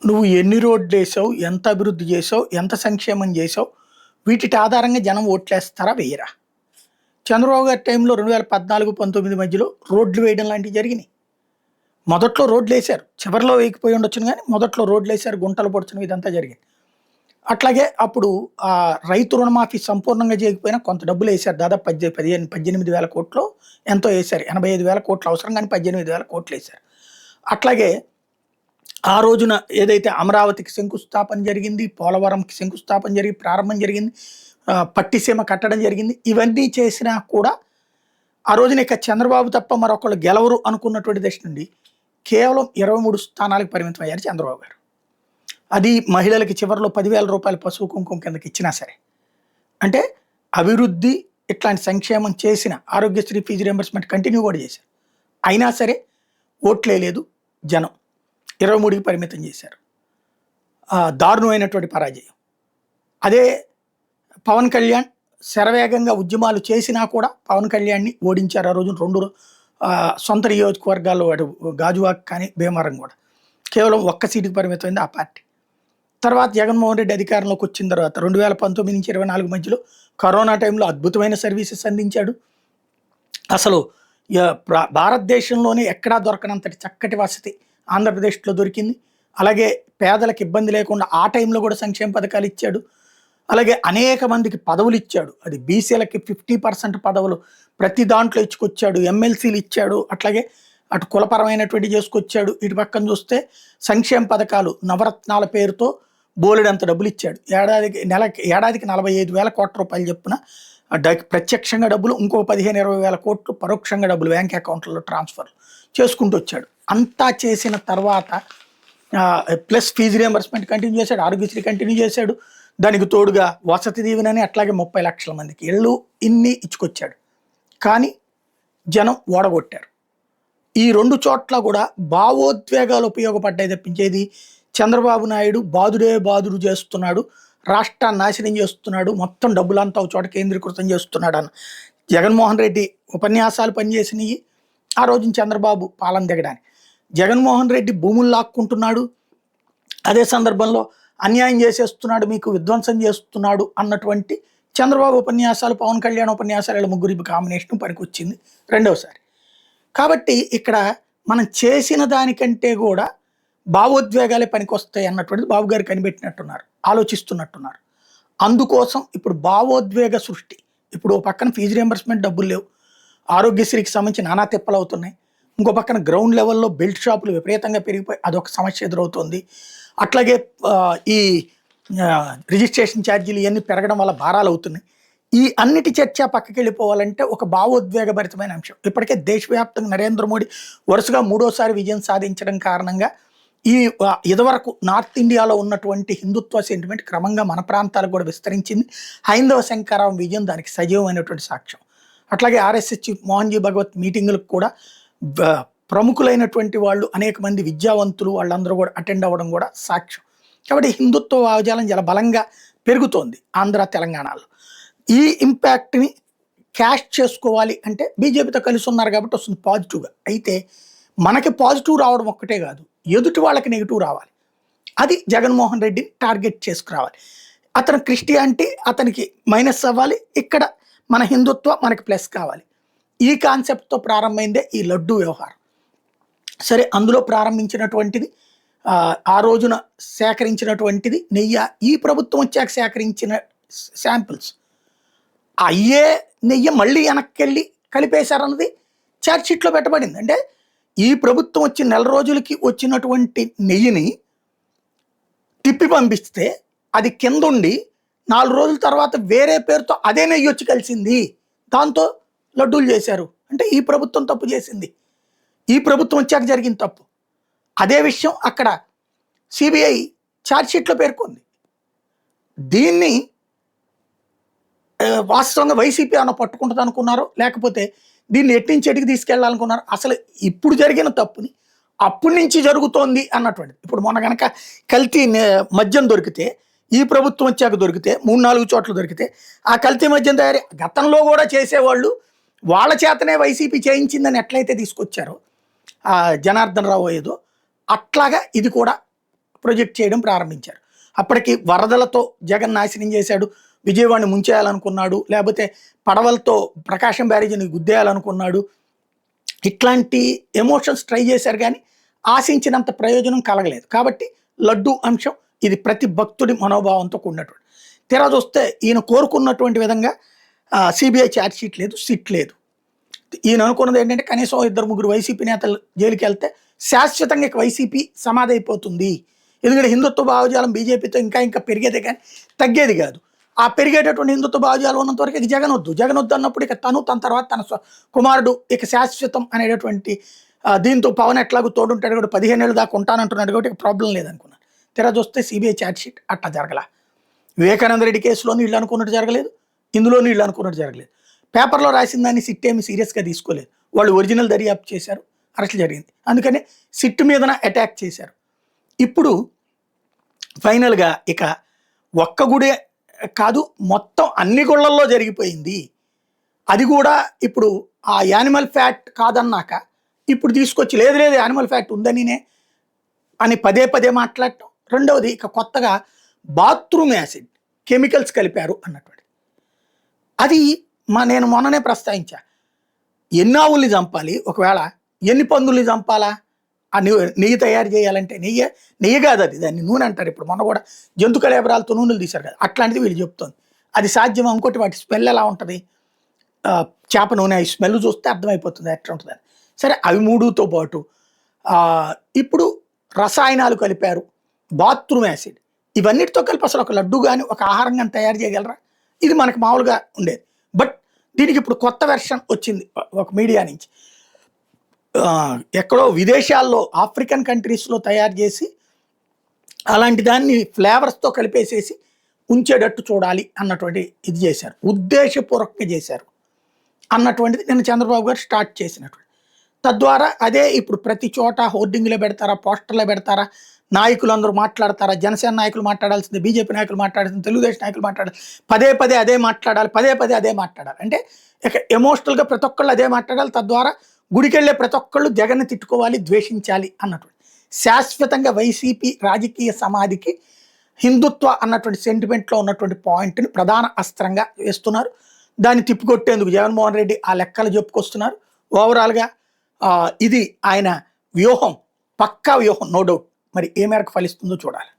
నువ్వు ఎన్ని రోడ్లేసావు, ఎంత అభివృద్ధి చేసావు, ఎంత సంక్షేమం చేసావు, వీటిటి ఆధారంగా జనం ఓట్లేస్తారా వెయ్యరా? చంద్రబాబు గారి టైంలో 2014, 19 మధ్యలో రోడ్లు వేయడం లాంటివి జరిగినాయి. మొదట్లో రోడ్లేశారు. చివరిలో వేయకపోయి ఉండొచ్చును గానీ, మొదట్లో రోడ్లేశారు, గుంటలు పొడచడం ఇదంతా జరిగింది. అట్లాగే అప్పుడు రైతు రుణమాఫీ సంపూర్ణంగా చేయకపోయినా కొంత డబ్బులేశారు. దాదాపు 18,000 కోట్లో ఎంతో ఏశారు. 85,000 కోట్లు అవసరం గానీ 18,000 కోట్లేశారు. అట్లాగే ఆ రోజున ఏదైతే అమరావతికి శంకుస్థాపన జరిగింది, పోలవరంకి శంకుస్థాపన జరిగి ప్రారంభం జరిగింది, పట్టిసీమ కట్టడం జరిగింది. ఇవన్నీ చేసినా కూడా ఆ రోజున ఇక చంద్రబాబు తప్ప మరొకళ్ళు గెలవరు అనుకున్నటువంటి దశ నుండి కేవలం 23 స్థానాలకు పరిమితం అయ్యారు చంద్రబాబు గారు. అది మహిళలకి చివరిలో 10,000 రూపాయలు పసుపు కుంకుమ కిందకి ఇచ్చినా సరే. అంటే అభివృద్ధి ఇట్లాంటి సంక్షేమం చేసిన ఆరోగ్యశ్రీ ఫీజు రియంబర్స్మెంట్ కంటిన్యూ కూడా చేశారు. అయినా సరే ఓట్లే లేదు జనం. 23కి పరిమితం చేశారు. దారుణమైనటువంటి పరాజయం. అదే పవన్ కళ్యాణ్ శరవేగంగా ఉద్యమాలు చేసినా కూడా పవన్ కళ్యాణ్ని ఓడించారు. ఆ రోజున 2 సొంత నియోజకవర్గాల్లో అటు గాజువాక్ కానీ భీమవరం కూడా కేవలం 1 సీటుకి పరిమితమైంది ఆ పార్టీ. తర్వాత జగన్మోహన్ రెడ్డి అధికారంలోకి వచ్చిన తర్వాత 2019 నుంచి 24 మధ్యలో కరోనా టైంలో అద్భుతమైన సర్వీసెస్ అందించాడు. అసలు భారతదేశంలోనే ఎక్కడా దొరకనంతటి చక్కటి వసతి ఆంధ్రప్రదేశ్లో దొరికింది. అలాగే పేదలకు ఇబ్బంది లేకుండా ఆ టైంలో కూడా సంక్షేమ పథకాలు ఇచ్చాడు. అలాగే అనేక మందికి పదవులు ఇచ్చాడు. అది బీసీలకి 50% పదవులు ప్రతి దాంట్లో ఇచ్చుకొచ్చాడు. ఎమ్మెల్సీలు ఇచ్చాడు. అట్లాగే అటు కులపరమైనటువంటి చేసుకొచ్చాడు. ఇటు పక్కన చూస్తే సంక్షేమ పథకాలు నవరత్నాల పేరుతో బోలెడంత డబ్బులు ఇచ్చాడు. ఏడాదికి 45,000 కోట్ల రూపాయలు చెప్పున ప్రత్యక్షంగా డబ్బులు, ఇంకో 15-20 కోట్లు పరోక్షంగా డబ్బులు బ్యాంక్ అకౌంట్లలో ట్రాన్స్ఫర్ చేసుకుంటూ వచ్చాడు. అంతా చేసిన తర్వాత ప్లస్ ఫీజు రియంబర్స్మెంట్ కంటిన్యూ చేశాడు, ఆరోగ్యశ్రీ కంటిన్యూ చేశాడు. దానికి తోడుగా వసతి దీవెనని అట్లాగే 30 లక్షల మందికి ఇళ్ళు ఇన్ని ఇచ్చుకొచ్చాడు. కానీ జనం ఓడగొట్టారు. ఈ 2 చోట్ల కూడా భావోద్వేగాలు ఉపయోగపడ్డాయి తప్పించేది చంద్రబాబు నాయుడు బాదుడు చేస్తున్నాడు, రాష్ట్రాన్ని నాశనం చేస్తున్నాడు, మొత్తం డబ్బులంతా ఒక చోట కేంద్రీకృతం చేస్తున్నాడు అన్న జగన్మోహన్ రెడ్డి ఉపన్యాసాలు పనిచేసినవి. ఆ రోజున చంద్రబాబు పాలన దిగడానికి జగన్మోహన్ రెడ్డి భూములు లాక్కుంటున్నాడు, అదే సందర్భంలో అన్యాయం చేసేస్తున్నాడు, మీకు విధ్వంసం చేస్తున్నాడు అన్నటువంటి చంద్రబాబు ఉపన్యాసాలు, పవన్ కళ్యాణ్ ఉపన్యాసాలు, ఇలా ముగ్గురి కాంబినేషన్ పనికొచ్చింది రెండవసారి. కాబట్టి ఇక్కడ మనం చేసిన దానికంటే కూడా భావోద్వేగాలే పనికొస్తాయి అన్నటువంటిది బాబు గారు కనిపెట్టినట్టున్నారు, ఆలోచిస్తున్నట్టున్నారు. అందుకోసం ఇప్పుడు భావోద్వేగ సృష్టి. ఇప్పుడు పక్కన ఫీజు రియంబర్స్మెంట్ డబ్బులు లేవు, ఆరోగ్యశ్రీకి సంబంధించి నానా తిప్పలు అవుతున్నాయి. ఇంకో పక్కన గ్రౌండ్ లెవెల్లో బెల్ట్ షాపులు విపరీతంగా పెరిగిపోయి అదొక సమస్య ఎదురవుతుంది. అట్లాగే ఈ రిజిస్ట్రేషన్ ఛార్జీలు ఇవన్నీ పెరగడం వల్ల భారాలు అవుతున్నాయి. ఈ అన్నిటి చర్చ పక్కకి వెళ్ళిపోవాలంటే ఒక భావోద్వేగభరితమైన అంశం. ఇప్పటికే దేశవ్యాప్తంగా నరేంద్ర మోడీ వరుసగా 3వసారి విజయం సాధించడం కారణంగా ఈ ఇదివరకు నార్త్ ఇండియాలో ఉన్నటువంటి హిందుత్వ సెంటిమెంట్ క్రమంగా మన ప్రాంతాలకు కూడా విస్తరించింది. హైందవ శంకరావం విజయం దానికి సజీవమైనటువంటి సాక్ష్యం. అట్లాగే ఆర్ఎస్ఎస్ చీఫ్ మోహన్ జీ భగవత్ మీటింగులకు కూడా ప్రముఖులైనటువంటి వాళ్ళు, అనేక మంది విద్యావంతులు వాళ్ళందరూ కూడా అటెండ్ అవ్వడం కూడా సాక్ష్యం. కాబట్టి హిందుత్వ భావజాలం చాలా బలంగా పెరుగుతోంది ఆంధ్ర తెలంగాణలో. ఈ ఇంపాక్ట్ని క్యాష్ చేసుకోవాలి అంటే బీజేపీతో కలిసి ఉన్నారు కాబట్టి వస్తుంది పాజిటివ్గా. అయితే మనకి పాజిటివ్ రావడం ఒక్కటే కాదు, ఎదుటి వాళ్ళకి నెగిటివ్ రావాలి. అది జగన్మోహన్ రెడ్డిని టార్గెట్ చేసుకురావాలి. అతను క్రిస్టియానిటీ అతనికి మైనస్ అవ్వాలి, ఇక్కడ మన హిందుత్వం మనకి ప్లస్ కావాలి. ఈ కాన్సెప్ట్తో ప్రారంభమైందే ఈ లడ్డూ వ్యవహారం. సరే, అందులో ప్రారంభించినటువంటిది ఆ రోజున సేకరించినటువంటిది నెయ్యి. ఈ ప్రభుత్వం వచ్చాక సేకరించిన శాంపిల్స్ అయ్యే నెయ్యి మళ్ళీ వెనక్కి వెళ్ళి కలిపేశారన్నది ఛార్జ్షీట్లో పెట్టబడింది. అంటే ఈ ప్రభుత్వం వచ్చి 4 రోజులకి వచ్చినటువంటి నెయ్యిని తిప్పి పంపిస్తే అది కిందుండి 4 రోజుల తర్వాత వేరే పేరుతో అదే నెయ్యి వచ్చి కలిసింది, దాంతో లడ్డూలు చేశారు. అంటే ఈ ప్రభుత్వం తప్పు చేసింది, ఈ ప్రభుత్వం వచ్చాక జరిగిన తప్పు. అదే విషయం అక్కడ సిబిఐ ఛార్జ్షీట్లో పేర్కొంది. దీన్ని వాస్తవంగా వైసీపీ అన్న పట్టుకుంటుంది అనుకున్నారు, లేకపోతే దీన్ని ఎట్టించి ఎటికి తీసుకెళ్లాలనుకున్నారు. అసలు ఇప్పుడు జరిగిన తప్పుని అప్పటి నుంచి జరుగుతోంది అన్నటువంటిది. ఇప్పుడు మొన్న కనుక కల్తీ మద్యం దొరికితే, ఈ ప్రభుత్వం వచ్చాక దొరికితే, 3-4 చోట్ల దొరికితే, ఆ కల్తీ మద్యం తయారీ గతంలో కూడా చేసేవాళ్ళు వాళ్ళ చేతనే వైసీపీ చేయించిందని ఎట్లయితే తీసుకొచ్చారో జనార్దన్ రావు ఏదో, అట్లాగా ఇది కూడా ప్రొజెక్ట్ చేయడం ప్రారంభించారు. అప్పటికి వరదలతో జగన్ నాశనం చేశాడు, విజయవాడని ముంచేయాలనుకున్నాడు, లేకపోతే పడవలతో ప్రకాశం బ్యారేజీని గుద్దేయాలనుకున్నాడు. ఇట్లాంటి ఎమోషన్స్ ట్రై చేశారు కానీ ఆశించినంత ప్రయోజనం కలగలేదు. కాబట్టి లడ్డు అంశం ఇది ప్రతి భక్తుడి మనోభావంతో కూడినటువంటి. తీరా చూస్తే ఈయన కోరుకున్నటువంటి విధంగా సిబిఐ ఛార్జ్ షీట్ లేదు, సిట్ లేదు. ఈయన అనుకున్నది ఏంటంటే కనీసం 2-3 వైసీపీ నేతలు జైలుకి వెళ్తే శాశ్వతంగా వైసీపీ సమాధి అయిపోతుంది. ఎందుకంటే హిందుత్వ భావజాలం బీజేపీతో ఇంకా ఇంకా పెరిగేదే కానీ తగ్గేది కాదు. ఆ పెరిగేటటువంటి హిందుత్వ భావజాలం ఉన్నంత వరకు ఇక జగన్ వద్దు అన్నప్పుడు ఇక తన తర్వాత తన కుమారుడు ఇక శాశ్వతం అనేటటువంటి దీంతో పవన్ ఎట్లాగూ తోడుంటాడు కూడా 15 ఏళ్ళు దాకా ఉంటానంటున్నాడు కాబట్టి ఇక ప్రాబ్లం లేదనుకున్నాను. తెర చూస్తే సిబిఐ ఛార్జ్ షీట్ అట్లా జరగల. వివేకానంద రెడ్డి కేసులోని వీళ్ళు అనుకున్నట్టు జరగలేదు, ఇందులోని వీళ్ళు అనుకున్నట్టు జరగలేదు. పేపర్లో రాసిన దాన్ని సిట్ ఏమి సీరియస్గా తీసుకోలేదు. వాళ్ళు ఒరిజినల్ దర్యాప్తు చేశారు, అరెస్ట్ జరిగింది. అందుకని సిట్ మీదన అటాక్ చేశారు. ఇప్పుడు ఫైనల్గా ఇక ఒక్క గుడే కాదు, మొత్తం అన్ని గుళ్ళల్లో జరిగిపోయింది. అది కూడా ఇప్పుడు ఆ యానిమల్ ఫ్యాట్ కాదన్నాక ఇప్పుడు తీసుకొచ్చి లేదు యానిమల్ ఫ్యాట్ ఉందనినే అని పదే మాట్లాడటం. రెండవది ఇక కొత్తగా బాత్రూమ్ యాసిడ్ కెమికల్స్ కలిపారు అన్నటువంటి. అది నేను మొన్ననే ప్రస్తావించా. ఎన్ని ఆవుల్ని చంపాలి, ఒకవేళ ఎన్ని పందుల్ని చంపాలా? ఆ నెయ్యి తయారు చేయాలంటే నెయ్యి కాదు అది, దాన్ని నూనె అంటారు. ఇప్పుడు మొన్న కూడా జంతు కళేబరాలతో నూనెలు తీశారు కదా, అట్లాంటిది వీళ్ళు చెప్తోంది. అది సాధ్యమా? ఇంకోటి వాటి స్మెల్ ఎలా ఉంటుంది, చేప నూనె స్మెల్ చూస్తే అర్థమైపోతుంది ఎట్లా ఉంటుందని. సరే, అవి మూడుతో పాటు ఇప్పుడు రసాయనాలు కలిపారు, బాత్రూమ్ యాసిడ్, ఇవన్నిటితో కలిపి అసలు ఒక లడ్డు కానీ ఒక ఆహారం కానీ తయారు చేయగలరా? ఇది మనకు మామూలుగా ఉండేది. బట్ దీనికి ఇప్పుడు కొత్త వెర్షన్ వచ్చింది ఒక మీడియా నుంచి. ఎక్కడో విదేశాల్లో ఆఫ్రికన్ కంట్రీస్లో తయారు చేసి అలాంటి దాన్ని ఫ్లేవర్స్తో కలిపేసేసి ఉంచేటట్టు చూడాలి అన్నటువంటి ఇది చేశారు, ఉద్దేశపూర్వకంగా చేశారు అన్నటువంటిది నిన్న చంద్రబాబు గారు స్టార్ట్ చేసినటువంటి. తద్వారా అదే ఇప్పుడు ప్రతి చోట హోర్డింగ్లో పెడతారా, పోస్టర్లో పెడతారా, నాయకులు అందరూ మాట్లాడతారా, జనసేన నాయకులు మాట్లాడాల్సింది, బీజేపీ నాయకులు మాట్లాడాల్సింది, తెలుగుదేశం నాయకులు మాట్లాడాలి, పదే అదే మాట్లాడాలి, పదే అదే మాట్లాడాలి. అంటే ఇక ఎమోషనల్గా ప్రతి ఒక్కళ్ళు అదే మాట్లాడాలి. తద్వారా గుడికెళ్ళే ప్రతి ఒక్కళ్ళు జగన్ని తిట్టుకోవాలి, ద్వేషించాలి అన్నటువంటి. శాశ్వతంగా వైసీపీ రాజకీయ సమాధికి హిందుత్వ అన్నటువంటి సెంటిమెంట్లో ఉన్నటువంటి పాయింట్ని ప్రధాన అస్త్రంగా వేస్తున్నారు. దాన్ని తిప్పికొట్టేందుకు జగన్మోహన్ రెడ్డి ఆ లెక్కలు చెప్పుకొస్తున్నారు. ఓవరాల్గా ఇది ఆయన వ్యూహం, పక్కా వ్యూహం, నో డౌట్. మరి ఏ మేరకు ఫలిస్తుందో చూడాలి.